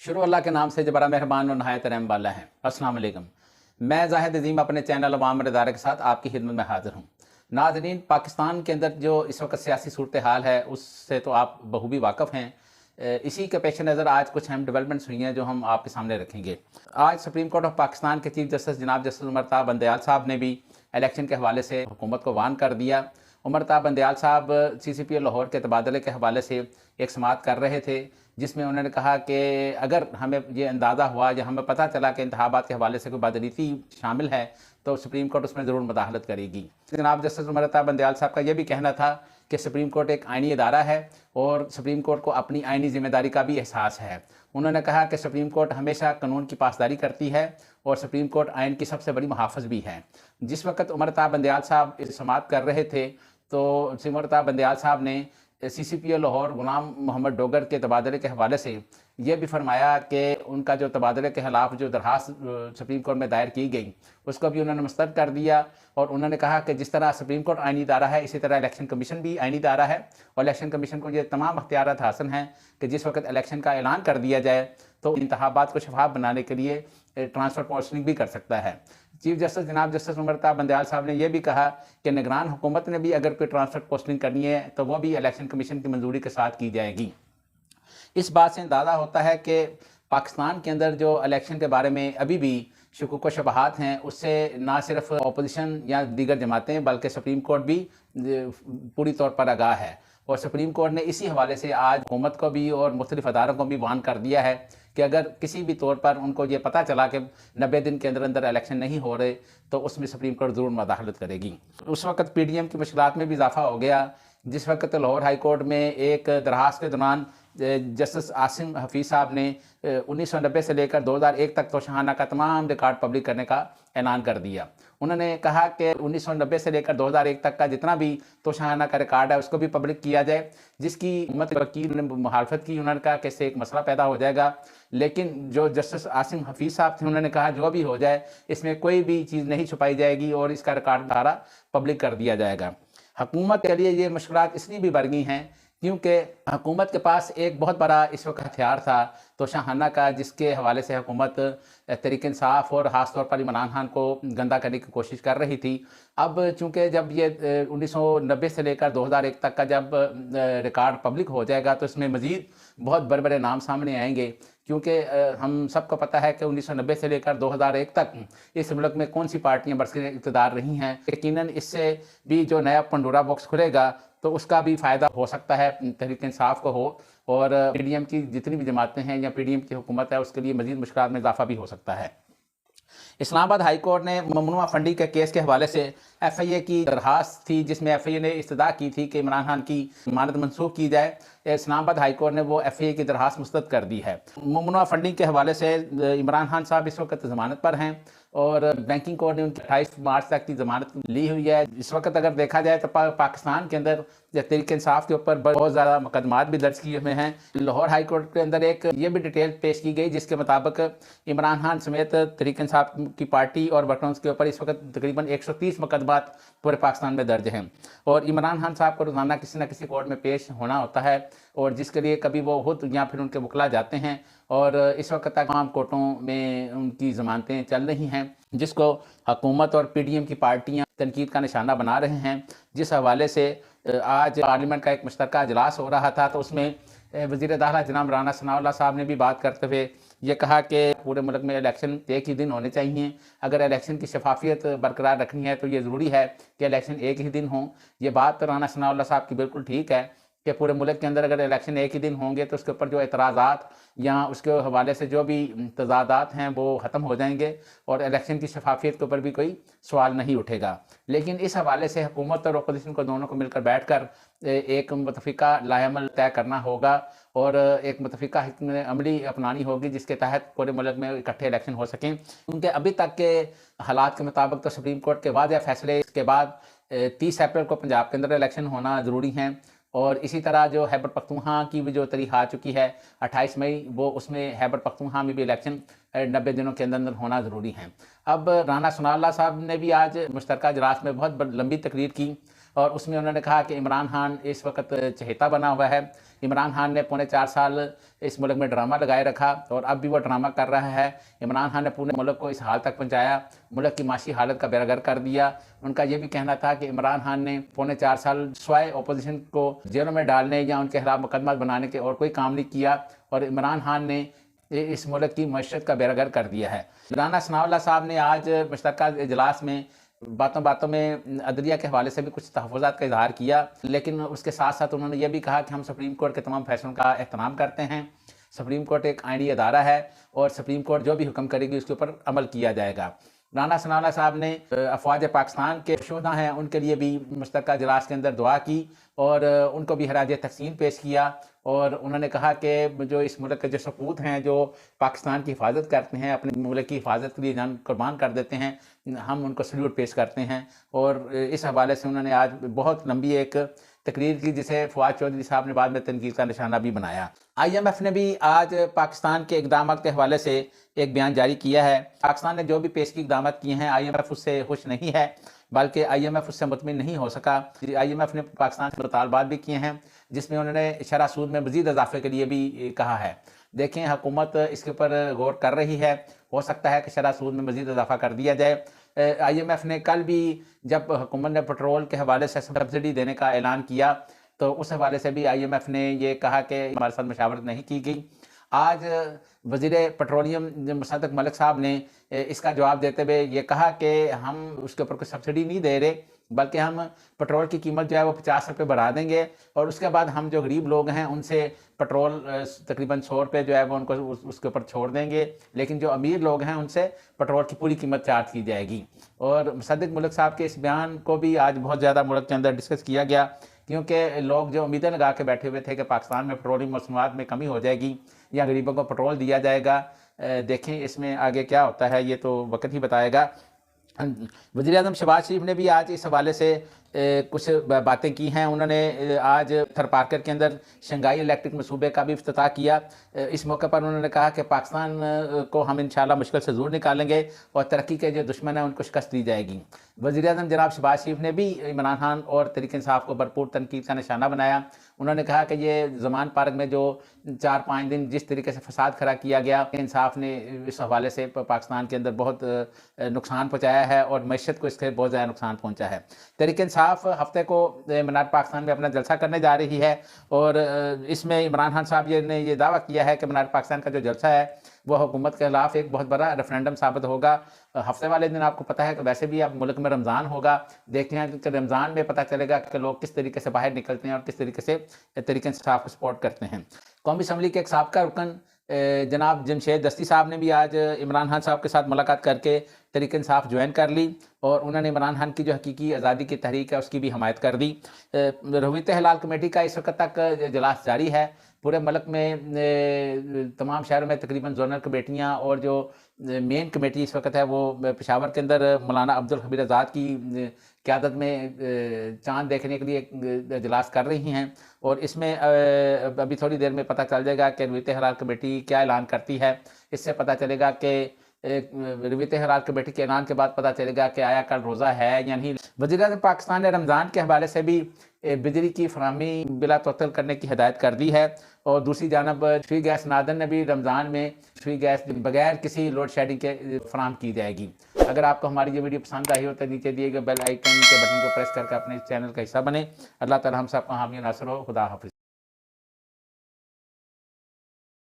शुरू अल्लाह के नाम से जो बड़ा मेहरबान और नहायत रहम वाला है। अस्सलाम वालेकुम। मैं जाहिद अजीम अपने चैनल अवाम रदारे के साथ आपकी खिदमत में हाजिर हूँ। नाज़रीन, पाकिस्तान के अंदर जो इस वक्त सियासी सूरत हाल है उससे तो आप बखूबी वाकफ़ हैं। इसी के पेश नज़र आज कुछ अहम डेवलपमेंट्स हुई हैं जो हम आपके सामने रखेंगे। आज सुप्रीम कोर्ट ऑफ पाकिस्तान के चीफ जस्टिस जनाब जस्टिस उमर ता बंदयाल साहब ने भी इलेक्शन के हवाले से हुकूमत को वार्न कर दिया। उमर ता बंदयाल साहब CCPA लाहौर के तबादले के हवाले से एक समाअत कर रहे थे, जिसमें उन्होंने कहा कि अगर हमें ये अंदाज़ा हुआ या हमें पता चला कि इंतखाबात के हवाले से कोई बदनीति शामिल है तो सुप्रीम कोर्ट उसमें ज़रूर मुदाखलत करेगी। जनाब जस्टिस उमर ता बंदयाल साहब का यह भी कहना था कि सुप्रीम कोर्ट एक आइनी इदारा है और सुप्रीम कोर्ट को अपनी आइनी जिम्मेदारी का भी एहसास है। उन्होंने कहा कि सुप्रीम कोर्ट हमेशा कानून की पासदारी करती है और सुप्रीम कोर्ट आइन की सबसे बड़ी मुहाफ़िज़ भी है। जिस वक्त उमर ता बंदयाल साहब इस समाअत कर रहे थे तो उमर ता बंदयाल साहब ने CCPA लाहौर गुलाम मोहम्मद डोगर के तबादले के हवाले से ये भी फरमाया कि उनका जो तबादले के खिलाफ जो दरखास्त सुप्रीम कोर्ट में दायर की गई उसको भी उन्होंने मुस्तरद कर दिया। और उन्होंने कहा कि जिस तरह सुप्रीम कोर्ट आइनी इदारा है इसी तरह इलेक्शन कमीशन भी आइनी इदारा है और इलेक्शन कमीशन को ये तमाम अख्तियारात हासिल हैं कि जिस वक्त इलेक्शन का ऐलान कर दिया जाए तो इंतखाबात को शफाफ बनाने के लिए ट्रांसफ़र पोस्टिंग भी कर सकता है। चीफ जस्टिस जनाब जस्टिस उमर ता बंदयाल साहब ने यह भी कहा कि निगरान हुकूमत ने भी अगर कोई ट्रांसफ़र पोस्टिंग करनी है तो वह भी इलेक्शन कमीशन की मंजूरी के साथ की जाएगी। इस बात से अंदाज़ा होता है कि पाकिस्तान के अंदर जो इलेक्शन के बारे में अभी भी शुकूक व शुबहात हैं उससे ना सिर्फ अपोजिशन या दीगर जमातें बल्कि सुप्रीम कोर्ट भी पूरी तौर पर आगाह है। और सुप्रीम कोर्ट ने इसी हवाले से आज हुकूमत को भी और मुख्तलिफ अदारों को भी वार्न कर दिया है कि अगर किसी भी तौर पर उनको ये पता चला कि 90 दिन के अंदर अंदर इलेक्शन नहीं हो रहे तो उसमें सुप्रीम कोर्ट ज़रूर मुदाखलत करेगी। उस वक्त PDM की मुश्किलात में भी इजाफा हो गया जिस वक्त लाहौर हाई कोर्ट में एक दरखास्त के दौरान जस्टिस आसिम हफीज़ साहब ने 1990 से लेकर 2001 तक तोशाखाना का तमाम रिकॉर्ड पब्लिक करने का ऐलान कर दिया। उन्होंने कहा कि 1990 से लेकर 2001 तक का जितना भी तोशाखाना का रिकॉर्ड है उसको भी पब्लिक किया जाए, जिसकी वकील ने मुखालफत की। उन्होंने कहा कि इससे एक मसला पैदा हो जाएगा, लेकिन जो जस्टिस आसिम हफीज़ साहब थे उन्होंने कहा जो भी हो जाए इसमें कोई भी चीज़ नहीं छुपाई जाएगी और इसका रिकॉर्ड सारा पब्लिक कर दिया जाएगा। हुकूमत के लिए ये मुश्किलात इसलिए भी बढ़ गई हैं क्योंकि हुकूमत के पास एक बहुत बड़ा इस वक्त हथियार था तोशाखाना का, जिसके हवाले से हुकूमत तहरीक इंसाफ और ख़ास तौर पर इमरान खान को गंदा करने की कोशिश कर रही थी। अब चूँकि जब ये 1990 से लेकर 2001 तक का जब रिकॉर्ड पब्लिक हो जाएगा तो इसमें मज़ीद बहुत बड़े बड़े नाम सामने आएंगे, क्योंकि हम सबको पता है कि 1990 से लेकर 2001 तक इस मुल्क में कौन सी पार्टियां बरसर इक़्तिदार रही हैं। यकीनन इससे भी जो नया पंडोरा बॉक्स खुलेगा तो उसका भी फ़ायदा हो सकता है तहरीक इंसाफ को हो और PDM की जितनी भी जमातें हैं या PDM की हुकूमत है उसके लिए मज़ीद मुश्किलात में इजाफा भी हो सकता है। इस्लामाबाद हाई कोर्ट ने ममनुआ फंडिंग के केस के हवाले से FIA की दरखास्त थी जिसमें FIA ने इस्तदा की थी कि इमरान खान की जमानत मनसूख की जाए। इस्लामाबाद हाई कोर्ट ने वो FIA की दरखास्त मुस्तरद कर दी है। ममनुआ फंडिंग के हवाले से इमरान खान साहब इस वक्त जमानत पर हैं और बैंकिंग कोर्ट ने उनकी 28 मार्च तक की जमानत ली हुई है। इस वक्त अगर देखा जाए तो पाकिस्तान के अंदर तहरीक इंसाफ के ऊपर बहुत ज़्यादा मुकदमात भी दर्ज किए हुए हैं। लाहौर हाई कोर्ट के अंदर एक ये भी डिटेल पेश की गई जिसके मुताबिक इमरान खान समेत तहरीक इंसाफ की पार्टी और वर्करों के ऊपर इस वक्त तकरीबन 130 मुकदमात पूरे पाकिस्तान में दर्ज हैं और इमरान खान साहब को रोज़ाना किसी न किसी कोर्ट में पेश होना होता है और जिसके लिए कभी वो खुद या फिर उनके वकला जाते हैं और इस वक्त तक तमाम कोर्टों में उनकी ज़मानतें चल रही हैं, जिसको हुकूमत और PDM की पार्टियां तनकीद का निशाना बना रहे हैं। जिस हवाले से आज पार्लियामेंट का एक मुश्तरका इजलास हो रहा था तो उसमें वज़ीर दाखिला जनाब राना सनाउल्लाह साहब ने भी बात करते हुए ये कहा कि पूरे मुल्क में इलेक्शन एक ही दिन होने चाहिए। अगर इलेक्शन की शफाफियत बरकरार रखनी है तो ये ज़रूरी है कि इलेक्शन एक ही दिन हों। ये बात राना सनाउल्लाह साहब की बिल्कुल ठीक है कि पूरे मुल्क के अंदर अगर इलेक्शन एक ही दिन होंगे तो उसके ऊपर जो एतराज़ात या उसके हवाले से जो भी तज़ादात हैं वो ख़त्म हो जाएंगे और इलेक्शन की शफाफियत के ऊपर भी कोई सवाल नहीं उठेगा। लेकिन इस हवाले से हुकूमत और अपोजिशन को दोनों को मिलकर बैठ कर एक मुतफ़िका लाएअमल तय करना होगा और एक मुतफ़िका हिकमत अमली अपनानी होगी जिसके तहत पूरे मुल्क में इकट्ठे इलेक्शन हो सकें। क्योंकि अभी तक के हालात के मुताबिक तो सुप्रीम कोर्ट के वाज़ेह फैसले के बाद 30 अप्रैल को पंजाब के अंदर इलेक्शन होना ज़रूरी हैं और इसी तरह जो खैबर पख्तूनख्वा की भी जो तारीख आ चुकी है 28 मई, वो उसमें खैबर पख्तूनख्वा में भी इलेक्शन 90 दिनों के अंदर होना ज़रूरी है। अब राना सनाउल्लाह साहब ने भी आज मुश्तरका इजलास में बहुत लंबी तकरीर की और उसमें उन्होंने कहा कि इमरान खान इस वक्त चहेता बना हुआ है। इमरान खान ने पौने 4 साल इस मुल्क में ड्रामा लगाए रखा और अब भी वो ड्रामा कर रहा है। इमरान खान ने पूरे मुल्क को इस हाल तक पहुंचाया, मुल्क की माशी हालत का बेड़गर कर दिया। उनका ये भी कहना था कि इमरान खान ने पौने 4 साल स्वाय अपोजिशन को जेलों में डालने या उनके खिलाफ मुकदमा बनाने के और कोई काम नहीं किया और इमरान खान ने इस मुल्क की मईशत का बेड़गर कर दिया है। राना सनाउल्लाह साहब ने आज मुश्तरका इजलास में बातों बातों में अदलिया के हवाले से भी कुछ तहफ़्फ़ुज़ात का इजहार किया, लेकिन उसके साथ साथ उन्होंने ये भी कहा कि हम सुप्रीम कोर्ट के तमाम फैसलों का एहतराम करते हैं। सुप्रीम कोर्ट एक आईनी अदारा है और सुप्रीम कोर्ट जो भी हुक्म करेगी उसके ऊपर अमल किया जाएगा। राना सनाउल्लाह साहब ने अफवाज पाकिस्तान के शोधा हैं उनके लिए भी मुश्तरका इजलास के अंदर दुआ की और उनको भी खराज तहसीन पेश किया और उन्होंने कहा कि जो इस मुल्क के जो सपूत हैं, जो पाकिस्तान की हिफाजत करते हैं, अपने मुल्क की हिफाजत के लिए जान कुर्बान कर देते हैं, हम उनको सल्यूट पेश करते हैं। और इस हवाले से उन्होंने आज बहुत लंबी एक तकरीर की जिसे फवाद चौधरी साहब ने बाद में तनकीद का निशाना भी बनाया। IMF ने भी आज पाकिस्तान के इकदाम के हवाले से एक बयान जारी किया है। पाकिस्तान ने जो भी पेशगी इकदाम किए हैं IMF उससे खुश नहीं है, बल्कि IMF उससे मुतमिन नहीं हो सका। IMF ने पाकिस्तान से मुतालबात भी किए हैं जिसमें उन्होंने शरह सूद में मज़ीद इजाफे के लिए भी कहा है। देखें, हुकूमत इसके ऊपर गौर कर रही है, हो सकता है कि शरह सूद में मज़ीद इजाफा कर दिया जाए। IMF ने कल भी जब हुकूमत ने पेट्रोल के हवाले से सब्सिडी देने का ऐलान किया तो उस हवाले से भी IMF ने ये कहा कि हमारे साथ मशावरत नहीं की गई। आज वज़ीर पेट्रोलियम मुसद्दक मलिक साहब ने इसका जवाब देते हुए ये कहा कि हम उसके ऊपर कोई सब्सिडी नहीं दे रहे, बल्कि हम पेट्रोल की कीमत जो है वो 50 रुपये बढ़ा देंगे और उसके बाद हम जो गरीब लोग हैं उनसे पेट्रोल तकरीबन 100 रुपये जो है वो उनको उसके ऊपर छोड़ देंगे, लेकिन जो अमीर लोग हैं उनसे पेट्रोल की पूरी कीमत चार्ज की जाएगी। और मुसद्दक मलिक साहब के इस बयान को भी आज बहुत ज़्यादा मुल्क के अंदर डिस्कस किया गया, क्योंकि लोग जो उम्मीदें लगा के बैठे हुए थे कि पाकिस्तान में पेट्रोलियम मसनूआत में कमी हो जाएगी या गरीबों को पेट्रोल दिया जाएगा। देखें इसमें आगे क्या होता है, ये तो वक्त ही बताएगा। वज़ीर आज़म शहबाज शरीफ ने भी आज इस हवाले से कुछ बातें की हैं। उन्होंने आज थरपारकर के अंदर शंघाई इलेक्ट्रिक मनसूबे का भी इफ्तिताह किया। इस मौके पर उन्होंने कहा कि पाकिस्तान को हम इंशाल्लाह मुश्किल से ज़रूर निकालेंगे और तरक्की के जो दुश्मन हैं उनको शिकस्त दी जाएगी। वज़ीर आज़म जनाब शहबाज शरीफ ने भी इमरान खान और तहरीक इंसाफ को भरपूर तनकीद का निशाना बनाया। उन्होंने कहा कि ये ज़मान पार्क में जो 4-5 दिन जिस तरीके से फसाद खड़ा किया गया, इंसाफ ने इस हवाले से पाकिस्तान के अंदर बहुत नुकसान पहुँचाया है और मैशत को इससे बहुत ज़्यादा नुकसान पहुँचा है। तहरीक इंसाफ हफ्ते को मीनार पाकिस्तान में अपना जलसा करने जा रही है और इसमें इमरान खान साहब ने ये दावा किया है कि मीनार पाकिस्तान का जो जलसा है वो हुकूमत के खिलाफ एक बहुत बड़ा रेफरेंडम साबित होगा। हफ्ते वाले दिन आपको पता है कि वैसे भी अब मुल्क में रमज़ान होगा। देखते हैं कि रमज़ान में पता चलेगा कि लोग किस तरीके से बाहर निकलते हैं और किस तरीके से तहरीक इंसाफ को सपोर्ट करते हैं। कौमी असम्बली के एक साबका रुकन जनाब जमशेद दस्ती साहब ने भी आज इमरान खान साहब के साथ मुलाकात करके तहरीक इंसाफ ज्वाइन कर ली और उन्होंने इमरान खान की जो हकीकी आज़ादी की तहरीक है उसकी भी हमायत कर दी। रवीत हलाल कमेटी का इस वक्त तक इजलास जारी है। पूरे मुल्क में तमाम शहरों में तकरीबन जोनल कमेटियाँ और जो मेन कमेटी इस वक्त है वो पेशावर के अंदर मौलाना अब्दुल खबीर आज़ाद की क़यादत में चाँद देखने के लिए इजलास कर रही हैं और इसमें अभी थोड़ी देर में पता चल जाएगा कि रवीत हलाल कमेटी क्या ऐलान करती है। इससे पता चलेगा कि रवीत हलाल कमेटी के ऐलान के बाद पता चलेगा कि आया कल रोज़ा है या नहीं। वज़ीर आज़म पाकिस्तान ने रमज़ान के हवाले से भी बिजली की फराहमी बिला तअत्तुल करने की हिदायत कर दी है और दूसरी जानब फ्री गैस नादन ने भी रमज़ान में फ्री गैस बगैर किसी लोड शेडिंग के फराहम की जाएगी। अगर आपको हमारी ये वीडियो पसंद आई हो तो नीचे दिए गए बेल आइकन के बटन को प्रेस करके अपने चैनल का हिस्सा बने। अल्लाह ताला हम सबका हामी नासर हो। खुदा हाफिज़।